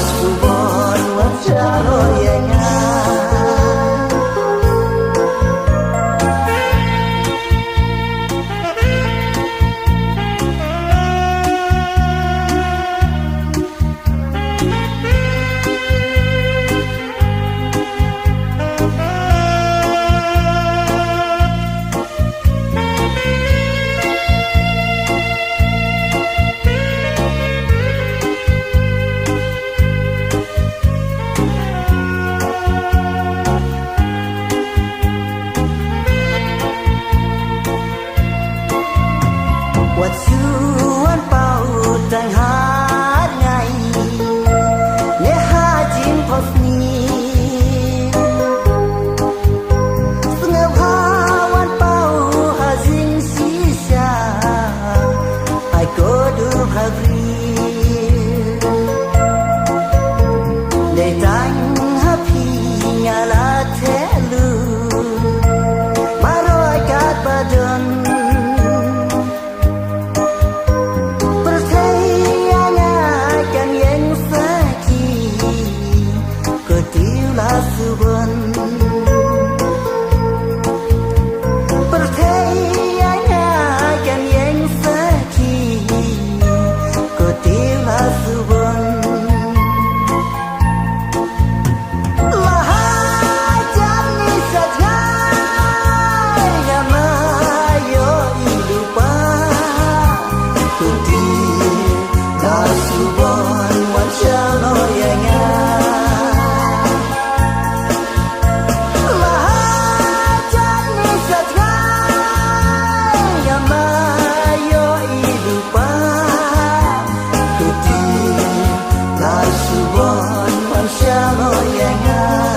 subon wajalo yenga Wajuan pau dan hargai ne hajin posni sengawan pau hazin sisa ai kodu habri le tang happy ngala telu maro kat badon subon percayanya kan yang sakit kutilah subon lahajan ni saja yang mayo hidupa kutilah subon wajalo yang subon manusia lo yang